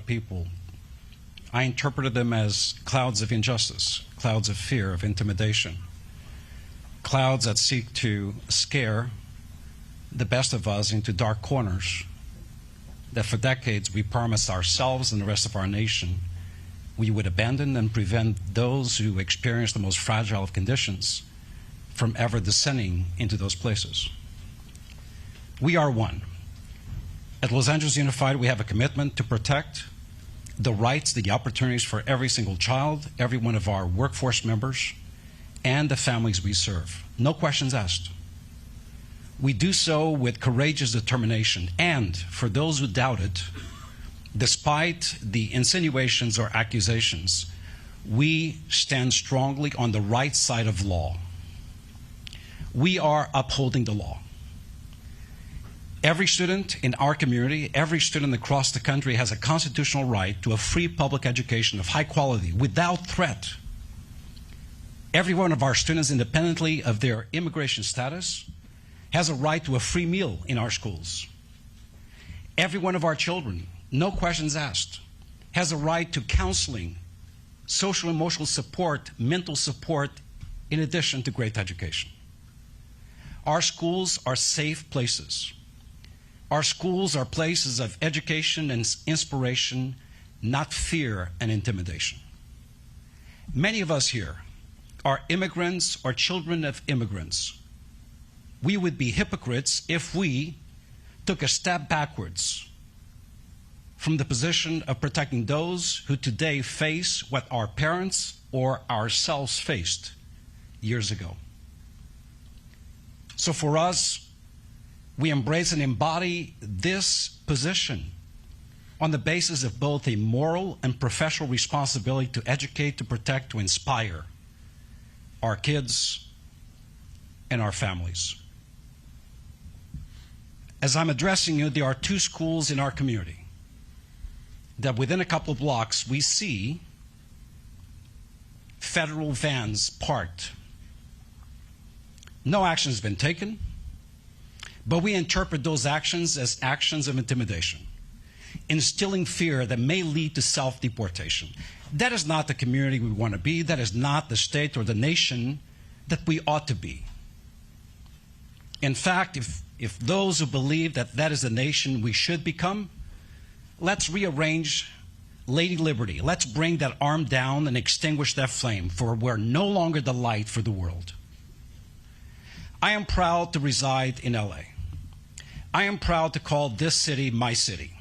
people, I interpreted them as clouds of injustice, clouds of fear, of intimidation, clouds that seek to scare the best of us into dark corners that for decades we promised ourselves and the rest of our nation we would abandon and prevent those who experience the most fragile of conditions from ever descending into those places. We are one. At Los Angeles Unified, we have a commitment to protect the rights, the opportunities for every single child, every one of our workforce members, and the families we serve. No questions asked. We do so with courageous determination, and for those who doubt it, despite the insinuations or accusations, we stand strongly on the right side of law. We are upholding the law. Every student in our community, every student across the country has a constitutional right to a free public education of high quality without threat. Every one of our students, independently of their immigration status, has a right to a free meal in our schools. Every one of our children, no questions asked, has a right to counseling, social and emotional support, mental support, in addition to great education. Our schools are safe places. Our schools are places of education and inspiration, not fear and intimidation. Many of us here are immigrants or children of immigrants. We would be hypocrites if we took a step backwards from the position of protecting those who today face what our parents or ourselves faced years ago. So for us, we embrace and embody this position on the basis of both a moral and professional responsibility to educate, to protect, to inspire our kids and our families. As I'm addressing you, there are two schools in our community that within a couple of blocks we see federal vans parked. No action has been taken, but we interpret those actions as actions of intimidation, instilling fear that may lead to self-deportation. That is not the community we want to be. That is not the state or the nation that we ought to be. In fact, if those who believe that that is the nation we should become, let's rearrange Lady Liberty. Let's bring that arm down and extinguish that flame, for we're no longer the light for the world. I am proud to reside in LA. I am proud to call this city my city.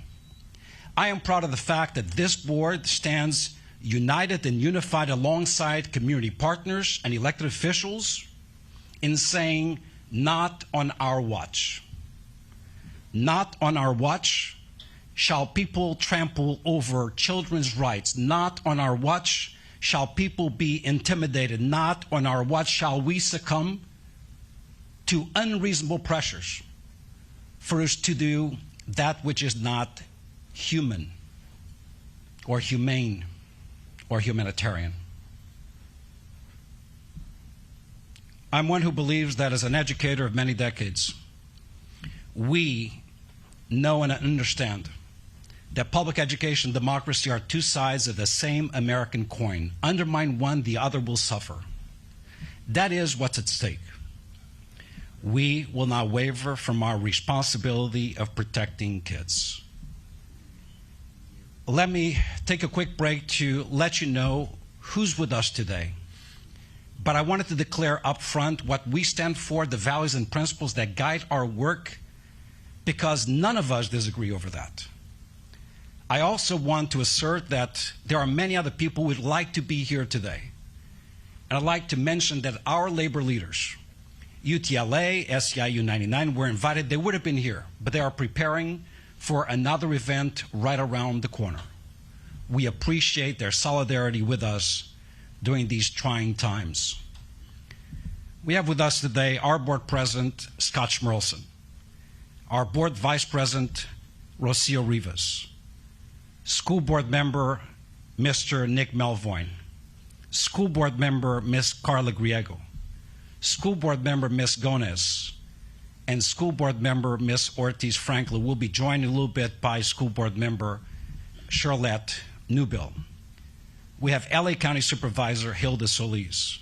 I am proud of the fact that this board stands united and unified alongside community partners and elected officials in saying, not on our watch. Not on our watch shall people trample over children's rights. Not on our watch shall people be intimidated. Not on our watch shall we succumb to unreasonable pressures for us to do that which is not human or humane or humanitarian. I'm one who believes that as an educator of many decades, we know and understand that public education and democracy are two sides of the same American coin. Undermine one, the other will suffer. That is what's at stake. We will not waver from our responsibility of protecting kids. Let me take a quick break to let you know who's with us today. But I wanted to declare up front what we stand for, the values and principles that guide our work, because none of us disagree over that. I also want to assert that there are many other people who would like to be here today. And I'd like to mention that our labor leaders, UTLA, SEIU 99, were invited. They would have been here, but they are preparing for another event right around the corner. We appreciate their solidarity with us during these trying times. We have with us today our board president, Scott Schmerlson, our board vice president, Rocio Rivas, school board member, Mr. Nick Melvoin, school board member, Ms. Carla Griego, school board member, Ms. Gomez, and school board member, Ms. Ortiz Franklin. Will be joined a little bit by school board member Charlotte Newbill. We have LA County Supervisor Hilda Solis.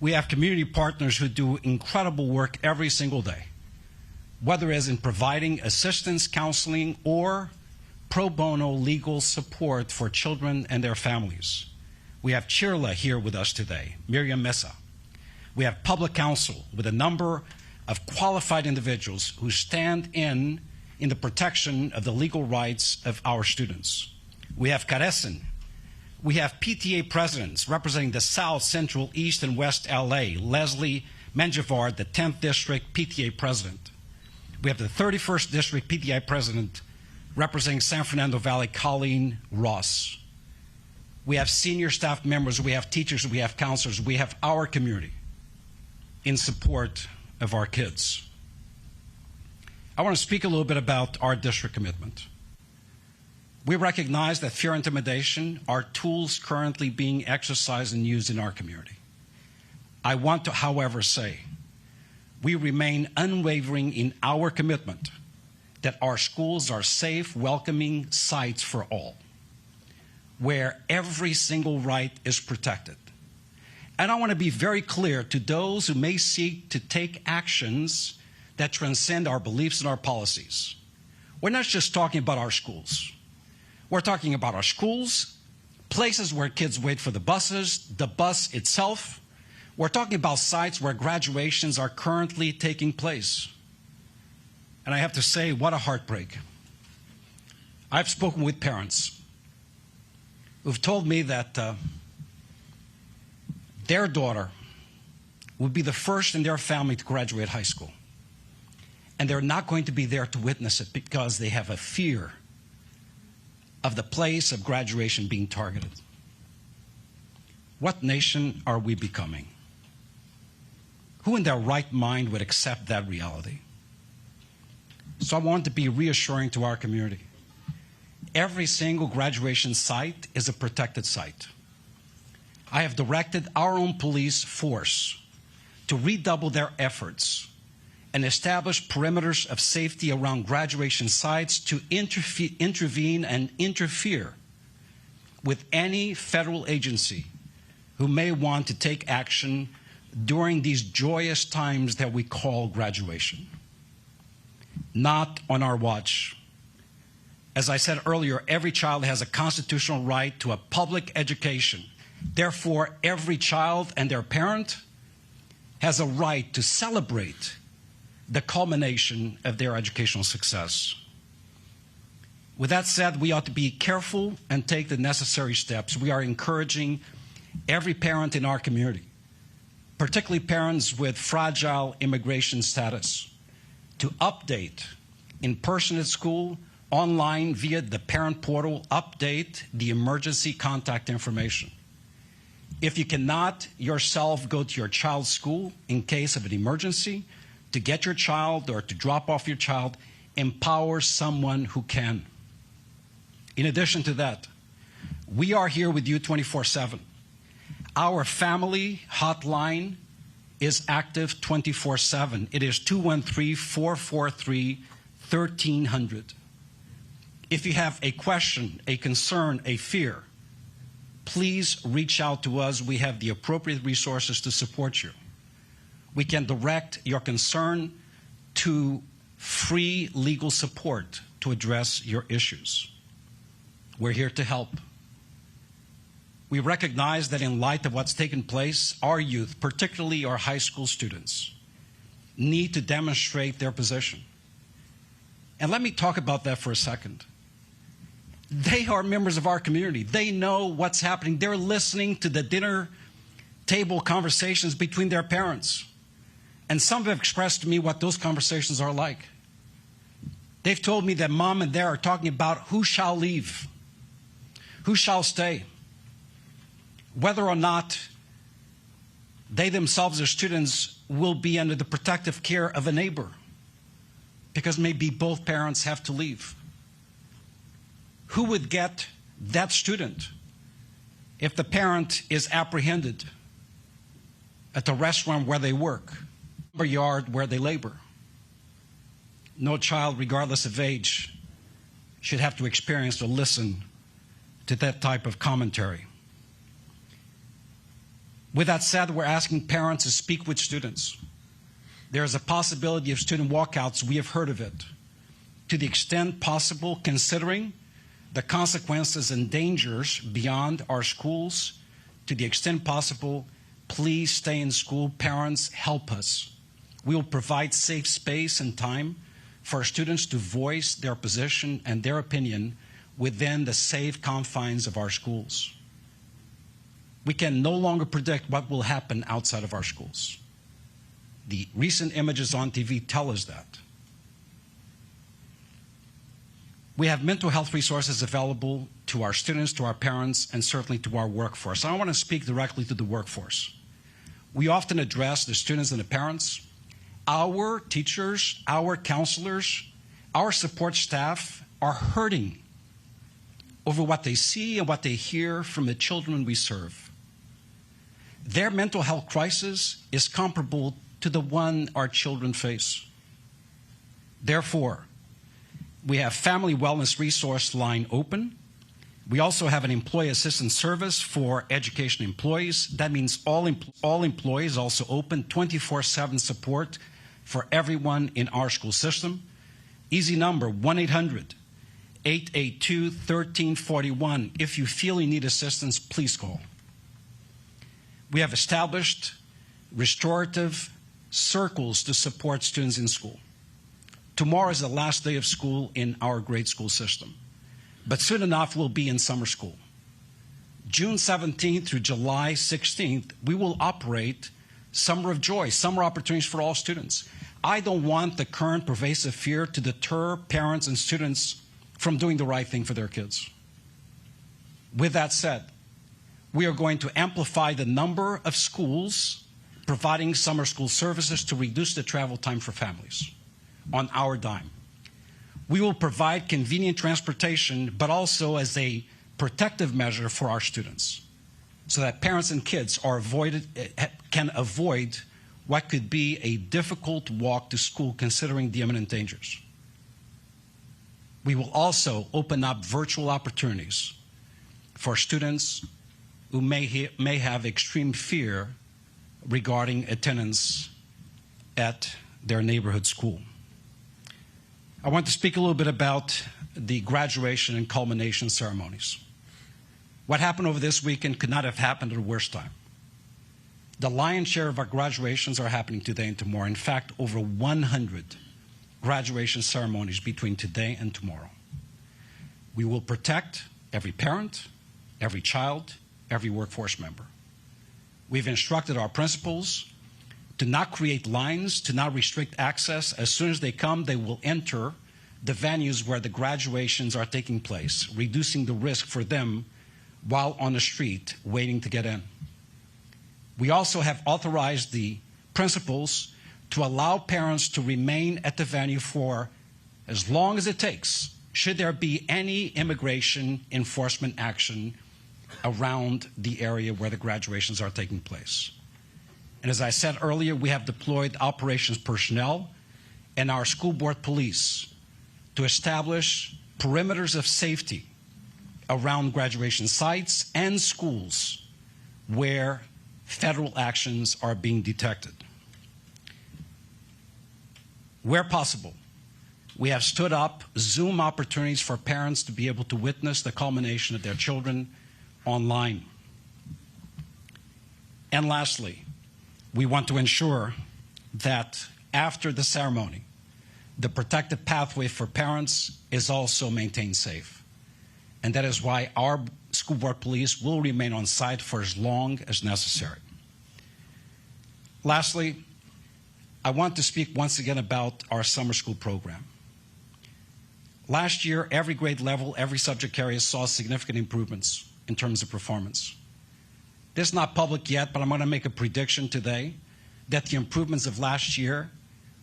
We have community partners who do incredible work every single day, whether it's in providing assistance, counseling, or pro bono legal support for children and their families. We have Chirla here with us today, Miriam Mesa. We have public counsel with a number of qualified individuals who stand in the protection of the legal rights of our students. We have Caresen. We have PTA presidents representing the South, Central, East, and West LA. Leslie Menjivard, the 10th District PTA president. We have the 31st District PTA president representing San Fernando Valley, Colleen Ross. We have senior staff members, we have teachers, we have counselors, we have our community in support of our kids. I want to speak a little bit about our district commitment. We recognize that fear and intimidation are tools currently being exercised and used in our community. I want to, however, say we remain unwavering in our commitment that our schools are safe, welcoming sites for all, where every single right is protected. And I want to be very clear to those who may seek to take actions that transcend our beliefs and our policies. We're not just talking about our schools. We're talking about our schools, places where kids wait for the buses, the bus itself. We're talking about sites where graduations are currently taking place. And I have to say, what a heartbreak. I've spoken with parents who've told me that their daughter would be the first in their family to graduate high school. And they're not going to be there to witness it because they have a fear of the place of graduation being targeted. What nation are we becoming? Who in their right mind would accept that reality? So I want to be reassuring to our community. Every single graduation site is a protected site. I have directed our own police force to redouble their efforts and establish perimeters of safety around graduation sites to intervene and interfere with any federal agency who may want to take action during these joyous times that we call graduation. Not on our watch. As I said earlier, every child has a constitutional right to a public education. Therefore, every child and their parent has a right to celebrate the culmination of their educational success. With that said, we ought to be careful and take the necessary steps. We are encouraging every parent in our community, particularly parents with fragile immigration status, to update in person at school, online via the parent portal, update the emergency contact information. If you cannot yourself go to your child's school in case of an emergency, to get your child or to drop off your child, empower someone who can. In addition to that, we are here with you 24/7. Our family hotline is active 24/7. It is 213-443-1300. If you have a question, a concern, a fear, please reach out to us. We have the appropriate resources to support you. We can direct your concern to free legal support to address your issues. We're here to help. We recognize that in light of what's taken place, our youth, particularly our high school students, need to demonstrate their position. And let me talk about that for a second. They are members of our community. They know what's happening. They're listening to the dinner table conversations between their parents. And some have expressed to me what those conversations are like. They've told me that mom and dad are talking about who shall leave, who shall stay, whether or not they themselves as students will be under the protective care of a neighbor, because maybe both parents have to leave. Who would get that student if the parent is apprehended at the restaurant where they work, or yard where they labor? No child, regardless of age, should have to experience or listen to that type of commentary. With that said, we're asking parents to speak with students. There is a possibility of student walkouts. We have heard of it. To the extent possible, considering the consequences and dangers beyond our schools, to the extent possible, please stay in school. Parents, help us. We will provide safe space and time for our students to voice their position and their opinion within the safe confines of our schools. We can no longer predict what will happen outside of our schools. The recent images on TV tell us that. We have mental health resources available to our students, to our parents, and certainly to our workforce. I want to speak directly to the workforce. We often address the students and the parents. Our teachers, our counselors, our support staff are hurting over what they see and what they hear from the children we serve. Their mental health crisis is comparable to the one our children face. Therefore, we have Family Wellness Resource Line open. We also have an employee assistance service for education employees. That means all employees also open 24/7 support for everyone in our school system. Easy number, 1-800-882-1341. If you feel you need assistance, please call. We have established restorative circles to support students in school. Tomorrow is the last day of school in our grade school system, but soon enough we'll be in summer school. June 17th through July 16th, we will operate Summer of Joy, summer opportunities for all students. I don't want the current pervasive fear to deter parents and students from doing the right thing for their kids. With that said, we are going to amplify the number of schools providing summer school services to reduce the travel time for families on our dime. We will provide convenient transportation, but also as a protective measure for our students, so that parents and kids can avoid what could be a difficult walk to school considering the imminent dangers. We will also open up virtual opportunities for students who may have extreme fear regarding attendance at their neighborhood school. I want to speak a little bit about the graduation and culmination ceremonies. What happened over this weekend could not have happened at a worse time. The lion's share of our graduations are happening today and tomorrow. In fact, over 100 graduation ceremonies between today and tomorrow. We will protect every parent, every child, every workforce member. We've instructed our principals to not create lines, to not restrict access. As soon as they come, they will enter the venues where the graduations are taking place, reducing the risk for them while on the street waiting to get in. We also have authorized the principals to allow parents to remain at the venue for as long as it takes, should there be any immigration enforcement action around the area where the graduations are taking place. And as I said earlier, we have deployed operations personnel and our school board police to establish perimeters of safety around graduation sites and schools where federal actions are being detected. Where possible, we have stood up Zoom opportunities for parents to be able to witness the culmination of their children online. And lastly, we want to ensure that after the ceremony, the protective pathway for parents is also maintained safe. And that is why our school board police will remain on site for as long as necessary. Lastly, I want to speak once again about our summer school program. Last year, every grade level, every subject area saw significant improvements in terms of performance. This is not public yet, but I'm going to make a prediction today that the improvements of last year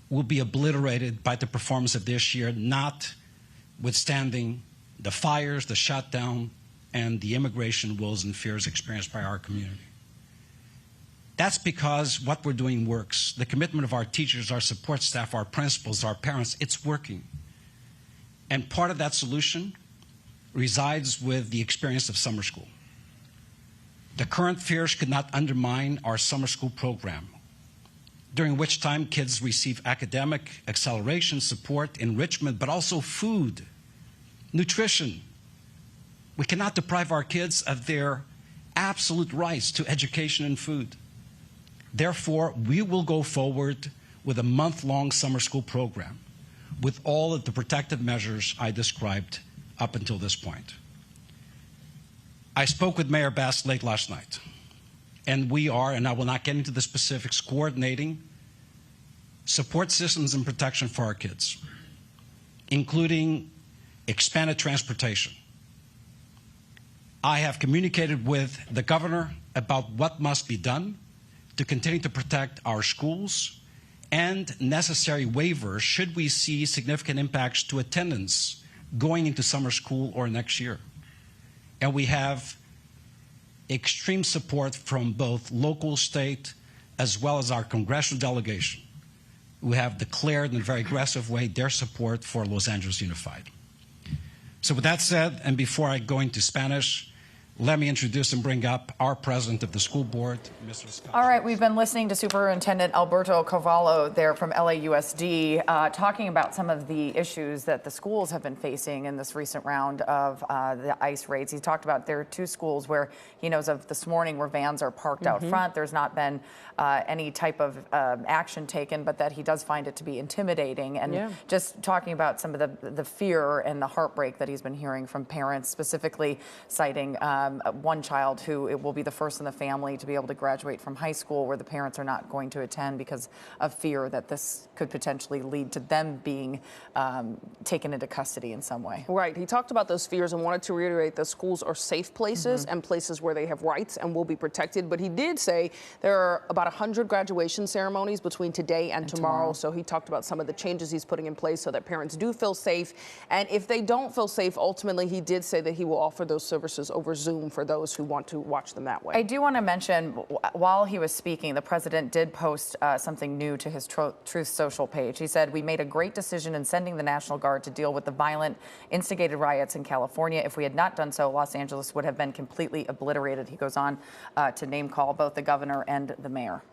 will be obliterated by the performance of this year, notwithstanding the fires, the shutdown, and the immigration woes and fears experienced by our community. That's because what we're doing works. The commitment of our teachers, our support staff, our principals, our parents, it's working. And part of that solution resides with the experience of summer school. The current fears could not undermine our summer school program, during which time kids receive academic acceleration, support, enrichment, but also food, nutrition. We cannot deprive our kids of their absolute rights to education and food. Therefore, we will go forward with a month-long summer school program with all of the protective measures I described up until this point. I spoke with Mayor Bass late last night, and we are, and I will not get into the specifics, coordinating support systems and protection for our kids, including expanded transportation. I have communicated with the governor about what must be done to continue to protect our schools and necessary waivers should we see significant impacts to attendance going into summer school or next year. And we have extreme support from both local, state, as well as our congressional delegation, who have declared in a very aggressive way their support for Los Angeles Unified. So with that said, and before I go into Spanish, let me introduce and bring up our president of the school board, Mr. Scott. All right, we've been listening to Superintendent Alberto Carvalho there from LAUSD talking about some of the issues that the schools have been facing in this recent round of the ICE raids. He talked about there are two schools where he knows of this morning where vans are parked out front. There's not been any type of action taken, but that he does find it to be intimidating. And just talking about some of the fear and the heartbreak that he's been hearing from parents, specifically citing one child who it will be the first in the family to be able to graduate from high school where the parents are not going to attend because of fear that this could potentially lead to them being taken into custody in some way. Right. He talked about those fears and wanted to reiterate that schools are safe places and places where they have rights and will be protected. But he did say there are about 100 graduation ceremonies between today and tomorrow. So he talked about some of the changes he's putting in place so that parents do feel safe. And if they don't feel safe, ultimately, he did say that he will offer those services over Zoom for those who want to watch them that way. I do want to mention, while he was speaking, the president did post something new to his Truth Social page. He said, "We made a great decision in sending the National Guard to deal with the violent, instigated riots in California. If we had not done so, Los Angeles would have been completely obliterated." He goes on to name call both the governor and the mayor.